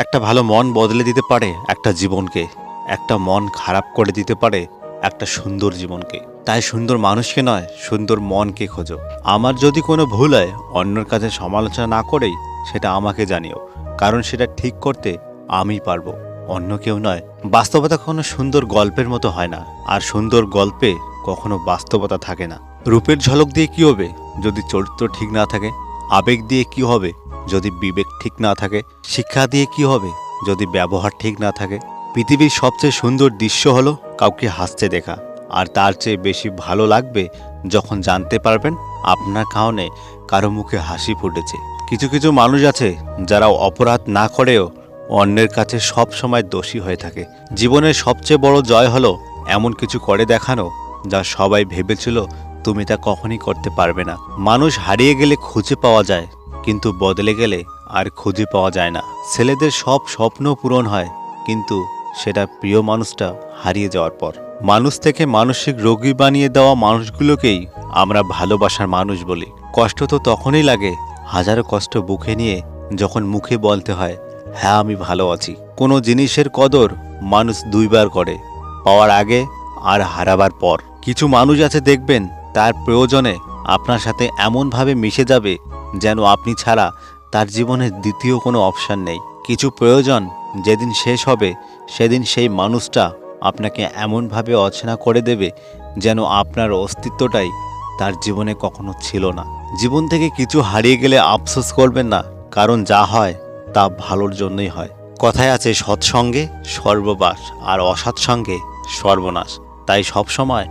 একটা ভালো মন বদলে দিতে পারে একটা জীবনকে, একটা মন খারাপ করে দিতে পারে একটা সুন্দর জীবনকে। তাই সুন্দর মানুষকে নয়, সুন্দর মনকে খোঁজো। আমার যদি কোনো ভুল হয়, অন্যের কাছে সমালোচনা না করেই সেটা আমাকে জানিও, কারণ সেটা ঠিক করতে আমিই পারবো, অন্য কেউ নয়। বাস্তবতা কখনো সুন্দর গল্পের মতো হয় না, আর সুন্দর গল্পে কখনো বাস্তবতা থাকে না। রূপের ঝলক দিয়ে কি হবে যদি চরিত্র ঠিক না থাকে? আবেগ দিয়ে কি হবে যদি বিবেক ঠিক না থাকে? শিক্ষা দিয়ে কি হবে যদি ব্যবহার ঠিক না থাকে? পৃথিবীর সবচেয়ে সুন্দর দৃশ্য হলো কাউকে হাসতে দেখা, আর তার চেয়ে বেশি ভালো লাগবে যখন জানতে পারবেন আপনার কারণে কারো মুখে হাসি ফুটেছে। কিছু কিছু মানুষ আছে যারা অপরাধ না করেও অন্যের কাছে সব সময় দোষী হয়ে থাকে। জীবনের সবচেয়ে বড় জয় হলো এমন কিছু করে দেখানো যা সবাই ভেবেছিল তুমি তা কখনই করতে পারবে না। মানুষ হারিয়ে গেলে খুঁজে পাওয়া যায়, কিন্তু বদলে গেলে আর খুঁজে পাওয়া যায় না। ছেলেদের সব স্বপ্ন পূরণ হয়, কিন্তু সেটা প্রিয় মানুষটা হারিয়ে যাওয়ার পর। মানুষ থেকে মানসিক রোগী বানিয়ে দেওয়া মানুষগুলোকেই আমরা ভালোবাসার মানুষ বলি। কষ্ট তো তখনই লাগে হাজারো কষ্ট বুকে নিয়ে যখন মুখে বলতে হয়, হ্যাঁ আমি ভালো আছি। কোনো জিনিসের কদর মানুষ দুইবার করে, পাওয়ার আগে আর হারাবার পর। কিছু মানুষ আছে দেখবেন তার প্রয়োজনে আপনার সাথে এমনভাবে মিশে যাবে যেন আপনি ছাড়া তার জীবনে দ্বিতীয় কোনো অপশান নেই। কিছু প্রয়োজন যেদিন শেষ হবে সেদিন সেই মানুষটা আপনাকে এমনভাবে অচেনা করে দেবে যেন আপনার অস্তিত্বটাই তার জীবনে কখনো ছিল না। জীবন থেকে কিছু হারিয়ে গেলে আফসোস করবেন না, কারণ যা হয় তা ভালোর জন্যই হয়। কথায় আছে সৎসঙ্গে সর্ববাস, আর অসৎ সঙ্গে সর্বনাশ। তাই সবসময়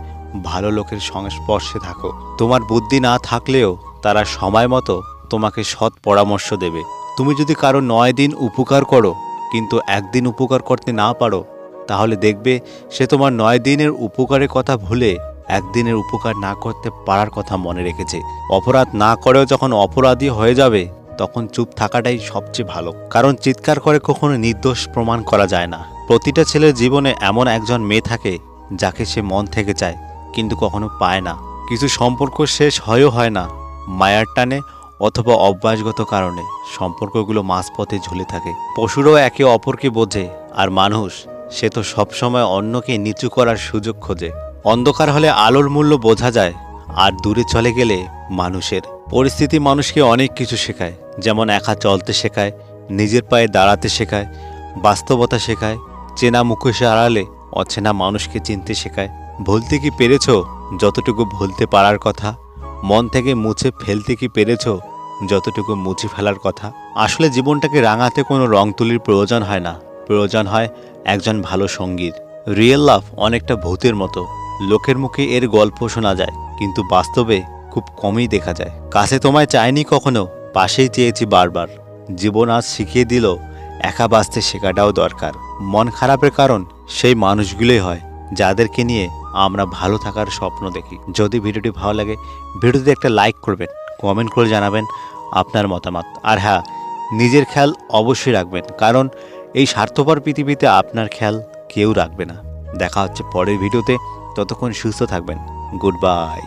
ভালো লোকের সংস্পর্শে থাকো। তোমার বুদ্ধি না থাকলেও তারা সময় মতো তোমাকে সৎ পরামর্শ দেবে। তুমি যদি কারো 9 দিন উপকার করো কিন্তু একদিন উপকার করতে না পারো, তাহলে দেখবে সে তোমার 9 দিনের উপকারের কথা ভুলে একদিনের উপকার না করতে পারার কথা মনে রেখেছে। অপরাধ না করেও যখন অপরাধী হয়ে যাবে তখন চুপ থাকাটাই সবচেয়ে ভালো, কারণ চিৎকার করে কখনো নির্দোষ প্রমাণ করা যায় না। প্রতিটা ছেলের জীবনে এমন একজন মেয়ে থাকে যাকে সে মন থেকে চায় কিন্তু কখনো পায় না। কিছু সম্পর্ক শেষ হয় না মায়ার টানে অথবা অভ্যাসগত কারণে। সম্পর্কগুলো মাঝপথে ঝুলে থাকে। পশুরাও একে অপরকে বোঝে, আর মানুষ সে তো সবসময় অন্যকে নিচু করার সুযোগ খোঁজে। অন্ধকার হলে আলোর মূল্য বোঝা যায়, আর দূরে চলে গেলে মানুষের। পরিস্থিতি মানুষকে অনেক কিছু শেখায়, যেমন একা চলতে শেখায়, নিজের পায়ে দাঁড়াতে শেখায়, বাস্তবতা শেখায়, চেনা মুখোশের আড়ালে অচেনা মানুষকে চিনতে শেখায়। ভুলতে কি পেরেছ যতটুকু ভুলতে পারার কথা? মন থেকে মুছে ফেলতে কি পেরেছ যতটুকু মুছে ফেলার কথা? আসলে জীবনটাকে রাঙাতে কোনো রং তুলির প্রয়োজন হয় না, প্রয়োজন হয় একজন ভালো সঙ্গীর। রিয়েল লাভ অনেকটা ভূতের মতো। লোকের মুখে এর গল্প শোনা যায়, কিন্তু বাস্তবে খুব কমই দেখা যায়। কাছে তোমায় চাইনি কখনো, পাশেই চেয়েছি বারবার। জীবন আজ শিখিয়ে দিল একা বাঁচতে শেখাটাও দরকার। মন খারাপের কারণ সেই মানুষগুলোই হয় যাদেরকে নিয়ে আমরা ভালো থাকার স্বপ্ন দেখি। যদি ভিডিওটি ভালো লাগে, ভিডিওতে একটা লাইক করবেন, কমেন্ট করে জানাবেন আপনার মতামত। আর হ্যাঁ, নিজের খেয়াল অবশ্যই রাখবেন, কারণ এই স্বার্থপর পৃথিবীতে আপনার খেয়াল কেউ রাখবে না। দেখা হচ্ছে পরের ভিডিওতে, ততক্ষণ সুস্থ থাকবেন। Good bye.